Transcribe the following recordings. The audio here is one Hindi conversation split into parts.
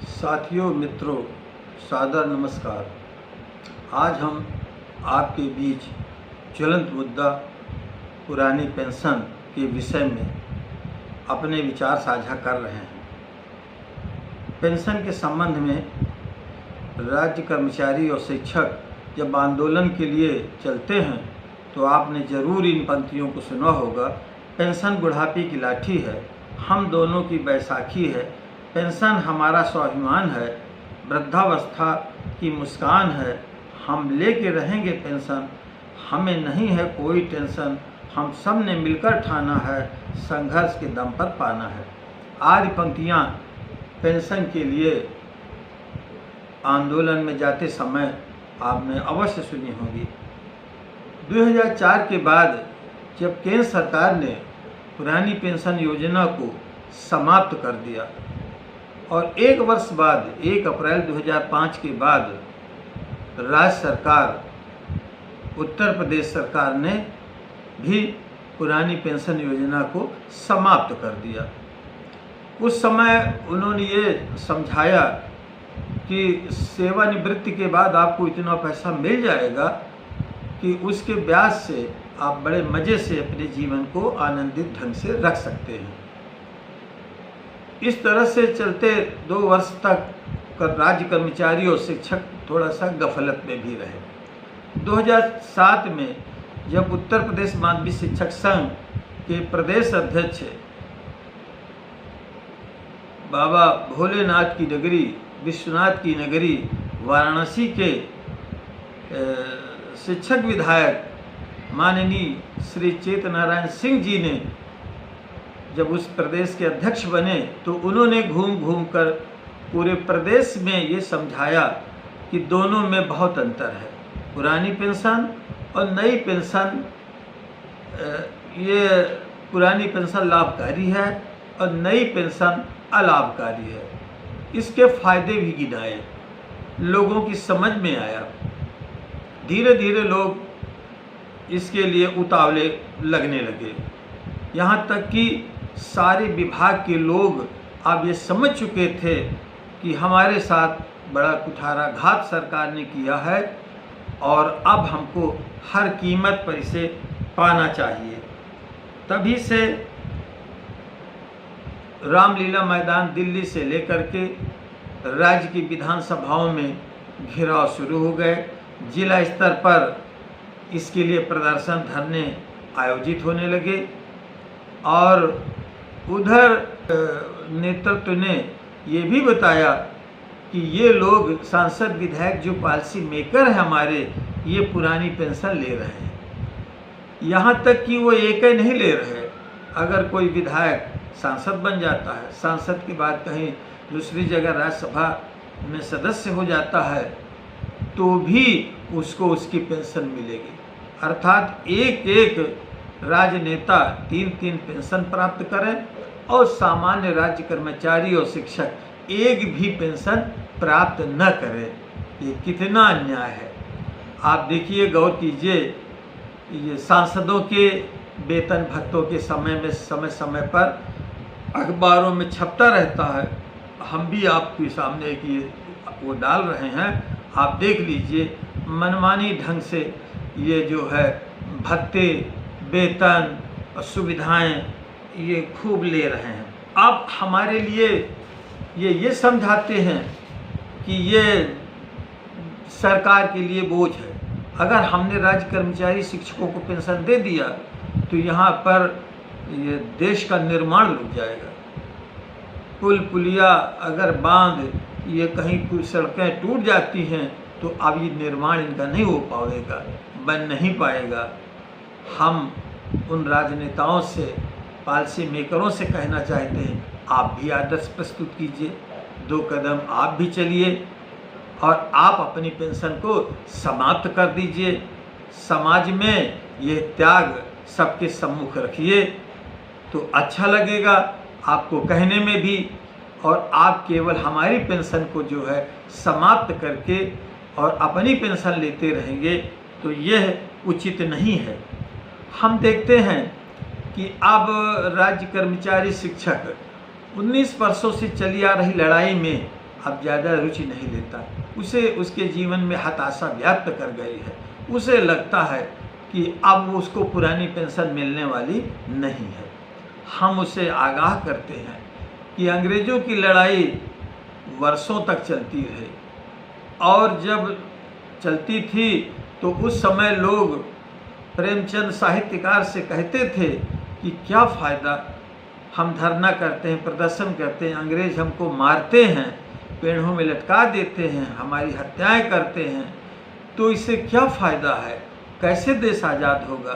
साथियों, मित्रों, सादर नमस्कार। आज हम आपके बीच ज्वलंत मुद्दा पुरानी पेंशन के विषय में अपने विचार साझा कर रहे हैं। पेंशन के संबंध में राज्य कर्मचारी और शिक्षक जब आंदोलन के लिए चलते हैं तो आपने ज़रूर इन पंक्तियों को सुना होगा। पेंशन बुढ़ापे की लाठी है, हम दोनों की बैसाखी है। पेंशन हमारा स्वाभिमान है, वृद्धावस्था की मुस्कान है। हम लेके रहेंगे पेंशन, हमें नहीं है कोई टेंशन। हम सब ने मिलकर ठाना है, संघर्ष के दम पर पाना है। आदि पंक्तियाँ पेंशन के लिए आंदोलन में जाते समय आपने अवश्य सुनी होगी। 2004 के बाद जब केंद्र सरकार ने पुरानी पेंशन योजना को समाप्त कर दिया और एक वर्ष बाद 1 अप्रैल 2005 के बाद राज्य सरकार, उत्तर प्रदेश सरकार ने भी पुरानी पेंशन योजना को समाप्त कर दिया। उस समय उन्होंने ये समझाया कि सेवानिवृत्ति के बाद आपको इतना पैसा मिल जाएगा कि उसके ब्याज से आप बड़े मज़े से अपने जीवन को आनंदित ढंग से रख सकते हैं। इस तरह से चलते 2 वर्ष तक राज्य कर्मचारी और शिक्षक थोड़ा सा गफलत में भी रहे। 2007 में जब उत्तर प्रदेश माध्यमिक शिक्षक संघ के प्रदेश अध्यक्ष बाबा भोलेनाथ की नगरी, विश्वनाथ की नगरी वाराणसी के शिक्षक विधायक माननीय श्री चेतनारायण सिंह जी ने जब उस प्रदेश के अध्यक्ष बने तो उन्होंने घूम घूम कर पूरे प्रदेश में ये समझाया कि दोनों में बहुत अंतर है। पुरानी पेंशन और नई पेंशन, ये पुरानी पेंशन लाभकारी है और नई पेंशन अलाभकारी है। इसके फायदे भी गिनाए, लोगों की समझ में आया। धीरे धीरे लोग इसके लिए उतावले लगने लगे। यहाँ तक कि सारे विभाग के लोग अब ये समझ चुके थे कि हमारे साथ बड़ा कुठाराघात सरकार ने किया है और अब हमको हर कीमत पर इसे पाना चाहिए। तभी से रामलीला मैदान दिल्ली से लेकर के राज्य की विधानसभाओं में घेराव शुरू हो गए। जिला स्तर पर इसके लिए प्रदर्शन, धरने आयोजित होने लगे और उधर नेतृत्व ने ये भी बताया कि ये लोग सांसद विधायक जो पॉलिसी मेकर है हमारे, ये पुरानी पेंशन ले रहे हैं। यहाँ तक कि वो एक ही नहीं ले रहे। अगर कोई विधायक सांसद बन जाता है, सांसद के बाद कहीं दूसरी जगह राज्यसभा में सदस्य हो जाता है तो भी उसको उसकी पेंशन मिलेगी। अर्थात एक एक राजनेता 3-3 पेंशन प्राप्त करें और सामान्य राज्य कर्मचारी और शिक्षक एक भी पेंशन प्राप्त न करें। ये कितना अन्याय है। आप देखिए, गौर कीजिए, ये सांसदों के वेतन भत्तों के समय समय पर अखबारों में छपता रहता है। हम भी आपके सामने एक ये वो डाल रहे हैं, आप देख लीजिए। मनमानी ढंग से ये जो है भत्ते, वेतन और सुविधाएं ये खूब ले रहे हैं। अब हमारे लिए ये समझाते हैं कि ये सरकार के लिए बोझ है। अगर हमने राज्य कर्मचारी शिक्षकों को पेंशन दे दिया तो यहाँ पर ये देश का निर्माण रुक जाएगा। पुल पुलिया, अगर बांध, ये कहीं कुछ सड़कें टूट जाती हैं तो अब ये निर्माण इनका नहीं हो पाएगा, बन नहीं पाएगा। हम उन राजनेताओं से, पॉलिसी मेकरों से कहना चाहते हैं, आप भी आदर्श प्रस्तुत कीजिए, 2 कदम आप भी चलिए और आप अपनी पेंशन को समाप्त कर दीजिए। समाज में ये त्याग सबके सम्मुख रखिए तो अच्छा लगेगा आपको कहने में भी। और आप केवल हमारी पेंशन को जो है समाप्त करके और अपनी पेंशन लेते रहेंगे तो यह उचित नहीं है। हम देखते हैं कि अब राज्य कर्मचारी शिक्षक 19 वर्षों से चली आ रही लड़ाई में अब ज़्यादा रुचि नहीं लेता। उसे उसके जीवन में हताशा व्याप्त कर गई है। उसे लगता है कि अब उसको पुरानी पेंशन मिलने वाली नहीं है। हम उसे आगाह करते हैं कि अंग्रेज़ों की लड़ाई वर्षों तक चलती रही, और जब चलती थी तो उस समय लोग प्रेमचंद साहित्यकार से कहते थे कि क्या फ़ायदा, हम धरना करते हैं, प्रदर्शन करते हैं, अंग्रेज़ हमको मारते हैं, पेड़ों में लटका देते हैं, हमारी हत्याएं करते हैं, तो इससे क्या फ़ायदा है, कैसे देश आज़ाद होगा।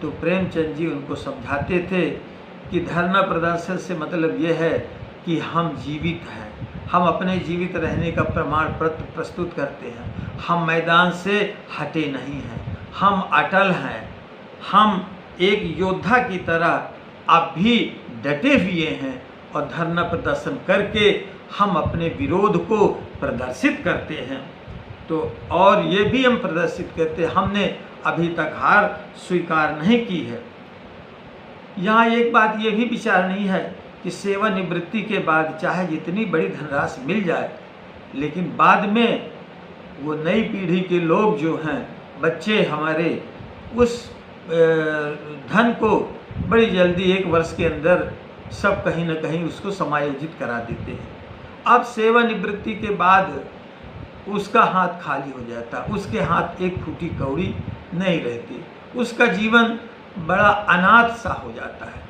तो प्रेमचंद जी उनको समझाते थे कि धरना प्रदर्शन से मतलब ये है कि हम जीवित हैं, हम अपने जीवित रहने का प्रमाण पत्र प्रस्तुत करते हैं, हम मैदान से हटे नहीं हैं, हम अटल हैं, हम एक योद्धा की तरह अब भी डटे हुए हैं और धरना प्रदर्शन करके हम अपने विरोध को प्रदर्शित करते हैं। तो और ये भी हम प्रदर्शित करते हैं, हमने अभी तक हार स्वीकार नहीं की है। यहाँ एक बात ये भी विचारनीय है कि सेवानिवृत्ति के बाद चाहे जितनी बड़ी धनराशि मिल जाए, लेकिन बाद में वो नई पीढ़ी के लोग जो हैं, बच्चे हमारे, उस धन को बड़ी जल्दी 1 वर्ष के अंदर सब कहीं न कहीं उसको समायोजित करा देते हैं। अब सेवानिवृत्ति के बाद उसका हाथ खाली हो जाता, उसके हाथ एक फूटी कौड़ी नहीं रहती, उसका जीवन बड़ा अनाथ सा हो जाता है।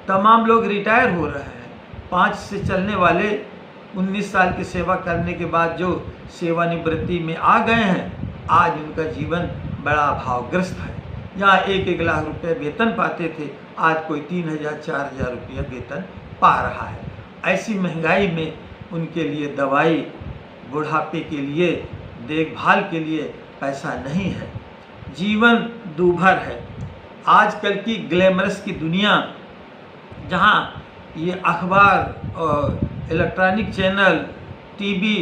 तमाम लोग रिटायर हो रहे हैं, 5 से चलने वाले 19 साल की सेवा करने के बाद जो सेवानिवृत्ति में आ गए हैं, आज उनका जीवन बड़ा अभावग्रस्त है। यहाँ 1-1 लाख रुपये वेतन पाते थे, आज कोई 3,000-4,000 रुपया वेतन पा रहा है। ऐसी महंगाई में उनके लिए दवाई, बुढ़ापे के लिए देखभाल के लिए पैसा नहीं है। जीवन दूभर है। आजकल की ग्लैमरस की दुनिया, जहाँ ये अखबार और इलेक्ट्रॉनिक चैनल, टीवी,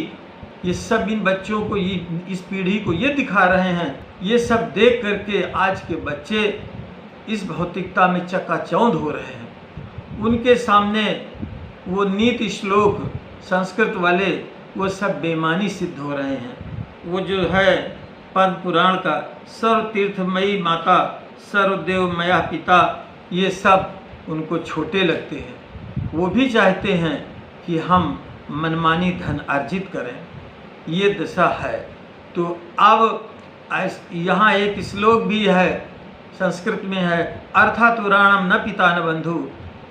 ये सब इन बच्चों को, ये इस पीढ़ी को ये दिखा रहे हैं, ये सब देख करके आज के बच्चे इस भौतिकता में चकाचौंध हो रहे हैं। उनके सामने वो नीति श्लोक संस्कृत वाले वो सब बेमानी सिद्ध हो रहे हैं। वो जो है पद्म पुराण का सर्व तीर्थमयी माता, सर्वदेवमया पिता, ये सब उनको छोटे लगते हैं। वो भी चाहते हैं कि हम मनमानी धन अर्जित करें, ये दशा है। तो अब यहाँ एक श्लोक भी है, संस्कृत में है, अर्थातुराणम न पिता न बंधु,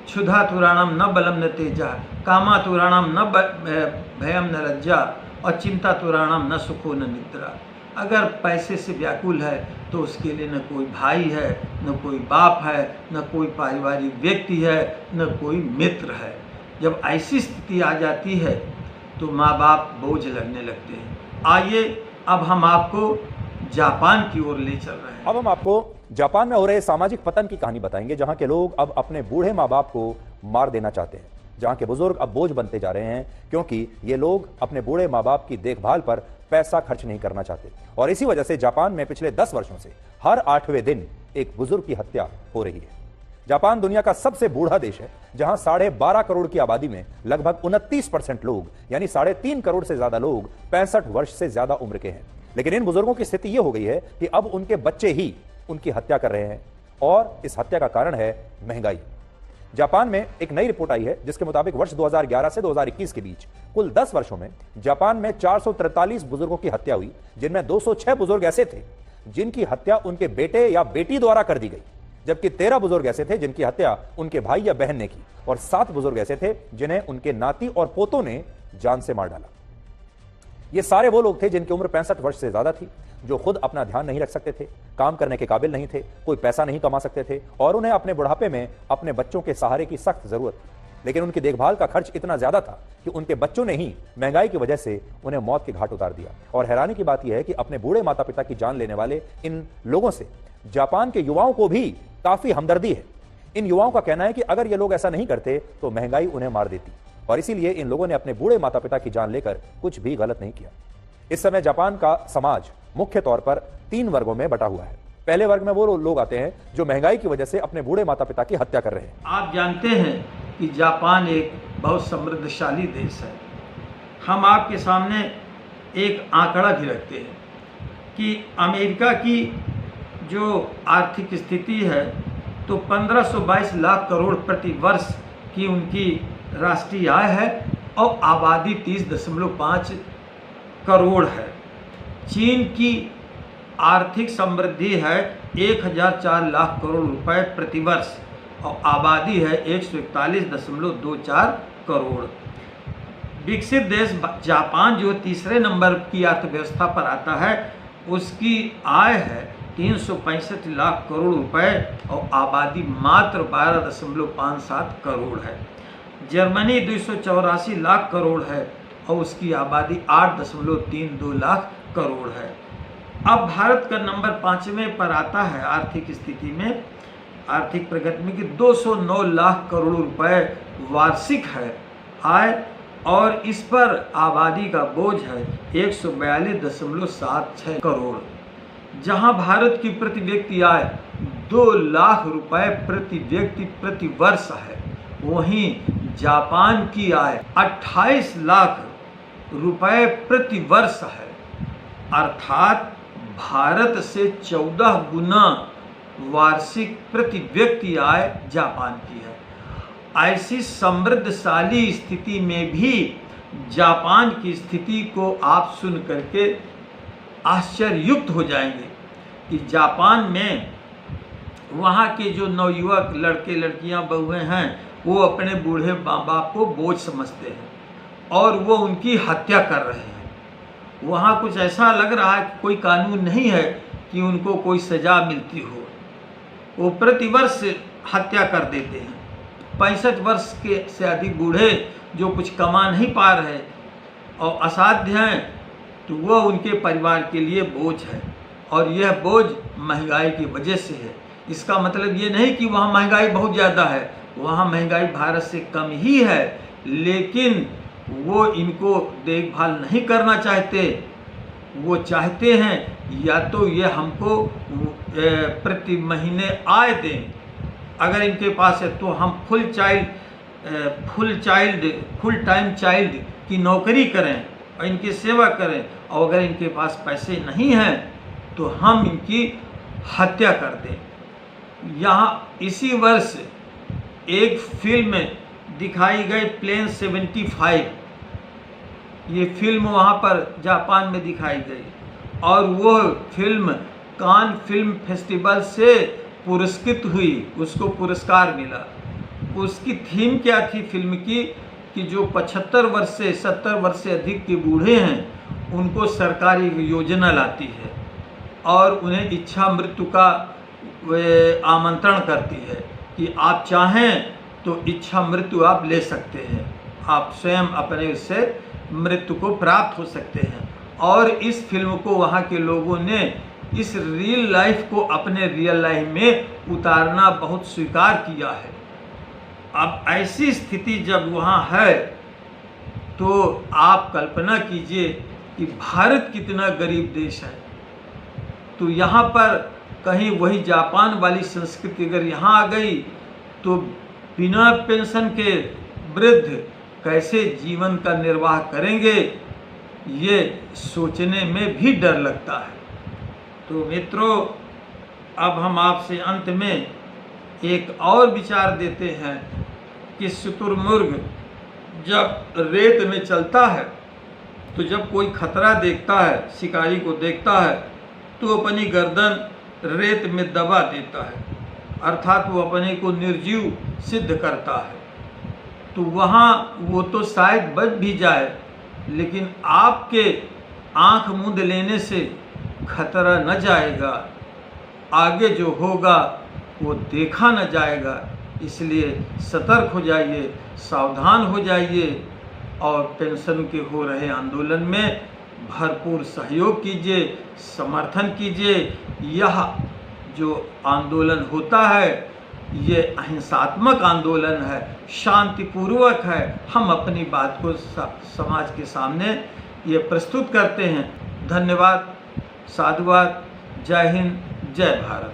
क्षुधातुराणम न बलम न तेजा, कामातुराणम न भयम न लज्जा, और चिंतातुराणम न सुखो न निद्रा। अगर पैसे से व्याकुल है तो उसके लिए न कोई भाई है, न कोई बाप है, न कोई पारिवारिक व्यक्ति है, न कोई मित्र है। जब ऐसी स्थिति आ जाती है तो माँ बाप बोझ लगने लगते हैं। आइए अब हम आपको जापान की ओर ले चल रहे हैं। अब हम आपको जापान में हो रहे सामाजिक पतन की कहानी बताएंगे, जहां के लोग अब अपने बूढ़े माँ बाप को मार देना चाहते हैं, जहां के बुजुर्ग अब बोझ बनते जा रहे हैं, क्योंकि ये लोग अपने बूढ़े माँ बाप की देखभाल पर पैसा खर्च नहीं करना चाहते। और इसी वजह से जापान में पिछले 10 वर्षों से हर 8वें दिन एक बुजुर्ग की हत्या हो रही है। जापान दुनिया का सबसे बूढ़ा देश है, जहां 12.5 करोड़ की आबादी में लगभग 29% लोग, यानी 3.5 करोड़ से ज्यादा लोग 65 वर्ष से ज्यादा उम्र के हैं। लेकिन इन बुजुर्गों की स्थिति यह हो गई है कि अब उनके बच्चे ही उनकी हत्या कर रहे हैं, और इस हत्या का कारण है महंगाई। जापान में एक नई रिपोर्ट आई है, जिसके मुताबिक वर्ष 2011 से 2021 के बीच कुल 10 वर्षों में जापान में 443 बुजुर्गों की हत्या हुई, जिनमें 206 बुजुर्ग ऐसे थे जिनकी हत्या उनके बेटे या बेटी द्वारा कर दी गई, जबकि 13 बुजुर्ग ऐसे थे जिनकी हत्या उनके भाई या बहन ने की, और 7 बुजुर्ग ऐसे थे जिन्हें उनके नाती और पोतों ने जान से मार डाला। ये सारे वो लोग थे जिनकी उम्र 65 वर्ष से ज्यादा थी, जो खुद अपना ध्यान नहीं रख सकते थे, काम करने के काबिल नहीं थे, कोई पैसा नहीं कमा सकते थे, और उन्हें अपने बुढ़ापे में अपने बच्चों के सहारे की सख्त जरूरत थी। लेकिन उनकी देखभाल का खर्च इतना ज्यादा था कि उनके बच्चों ने ही महंगाई की वजह से उन्हें मौत के घाट उतार दिया। और हैरानी की बात यह है कि अपने बूढ़े माता पिता की जान लेने वाले इन लोगों से जापान के युवाओं को भी काफी हमदर्दी है। इन युवाओं का कहना है कि अगर ये लोग ऐसा नहीं करते तो महंगाई उन्हें मार देती, और इसीलिए इन लोगों ने अपने बूढ़े माता पिता की जान लेकर कुछ भी गलत नहीं किया। इस समय जापान का समाज मुख्य तौर पर 3 वर्गों में बटा हुआ है। पहले वर्ग में वो लोग आते हैं जो महंगाई की वजह से अपने बूढ़े माता पिता की हत्या कर रहे हैं। आप जानते हैं कि जापान एक बहुत समृद्धशाली देश है। हम आपके सामने एक आंकड़ा भी रखते हैं कि अमेरिका की जो आर्थिक स्थिति है तो 1522 लाख करोड़ प्रति वर्ष की उनकी राष्ट्रीय आय है और आबादी 30.5 करोड़ है। चीन की आर्थिक समृद्धि है 1004 लाख करोड़ रुपए प्रति वर्ष और आबादी है 141.24 करोड़। विकसित देश जापान जो तीसरे नंबर की अर्थव्यवस्था पर आता है, उसकी आय है 365 लाख करोड़ रुपए और आबादी मात्र 12.57 करोड़ है। जर्मनी 284 लाख करोड़ है और उसकी आबादी 8.32 लाख करोड़ है। अब भारत का नंबर 5वें पर आता है आर्थिक स्थिति में, आर्थिक प्रगति में कि 209 लाख करोड़ रुपए वार्षिक है आय और इस पर आबादी का बोझ है 142.76 करोड़। जहां भारत की प्रति व्यक्ति आय 2 लाख रुपए प्रति व्यक्ति प्रति वर्ष है, वहीं जापान की आय 28 लाख रुपए प्रति वर्ष है, अर्थात भारत से 14 गुना वार्षिक प्रति व्यक्ति आय जापान की है। ऐसी समृद्धशाली स्थिति में भी जापान की स्थिति को आप सुन करके आश्चर्ययुक्त हो जाएंगे कि जापान में वहाँ के जो नवयुवक लड़के लड़कियाँ बहुएं हैं वो अपने बूढ़े माँ बाप को बोझ समझते हैं और वो उनकी हत्या कर रहे हैं। वहाँ कुछ ऐसा लग रहा है कि कोई कानून नहीं है कि उनको कोई सज़ा मिलती हो, वो प्रतिवर्ष हत्या कर देते हैं। 65 वर्ष के से अधिक बूढ़े जो कुछ कमा नहीं पा रहे और असाध्य हैं, तो वो उनके परिवार के लिए बोझ है और यह बोझ महंगाई की वजह से है। इसका मतलब ये नहीं कि वहाँ महंगाई बहुत ज़्यादा है, वहाँ महंगाई भारत से कम ही है, लेकिन वो इनको देखभाल नहीं करना चाहते। वो चाहते हैं या तो ये हमको प्रति महीने आय दें, अगर इनके पास है तो हम फुल टाइम चाइल्ड की नौकरी करें और इनकी सेवा करें, और अगर इनके पास पैसे नहीं हैं तो हम इनकी हत्या कर दें। यहाँ इसी वर्ष एक फिल्म दिखाई गई प्लेन 75, ये फिल्म वहाँ पर जापान में दिखाई गई और वो फिल्म कान फिल्म फेस्टिवल से पुरस्कृत हुई, उसको पुरस्कार मिला। उसकी थीम क्या थी फिल्म की कि जो 75 वर्ष से 70 वर्ष से अधिक के बूढ़े हैं उनको सरकार एक योजना लाती है और उन्हें इच्छा मृत्यु का आमंत्रण करती है कि आप चाहें तो इच्छा मृत्यु आप ले सकते हैं, आप स्वयं अपने उससे मृत्यु को प्राप्त हो सकते हैं। और इस फिल्म को वहाँ के लोगों ने इस रियल लाइफ को अपने रियल लाइफ में उतारना बहुत स्वीकार किया है। अब ऐसी स्थिति जब वहाँ है तो आप कल्पना कीजिए कि भारत कितना गरीब देश है। तो यहाँ पर कहीं वही जापान वाली संस्कृति अगर यहाँ आ गई तो बिना पेंशन के वृद्ध कैसे जीवन का निर्वाह करेंगे, ये सोचने में भी डर लगता है। तो मित्रों, अब हम आपसे अंत में एक और विचार देते हैं कि शुतुरमुर्ग जब रेत में चलता है तो जब कोई खतरा देखता है, शिकारी को देखता है, तो अपनी गर्दन रेत में दबा देता है, अर्थात वो अपने को निर्जीव सिद्ध करता है। तो वहाँ वो तो शायद बच भी जाए, लेकिन आपके आँख मूंद लेने से खतरा न जाएगा, आगे जो होगा वो देखा न जाएगा। इसलिए सतर्क हो जाइए, सावधान हो जाइए और पेंशन के हो रहे आंदोलन में भरपूर सहयोग कीजिए, समर्थन कीजिए। यह जो आंदोलन होता है ये अहिंसात्मक आंदोलन है, शांतिपूर्वक है। हम अपनी बात को समाज के सामने ये प्रस्तुत करते हैं। धन्यवाद, साधुवाद, जय हिंद, जय भारत।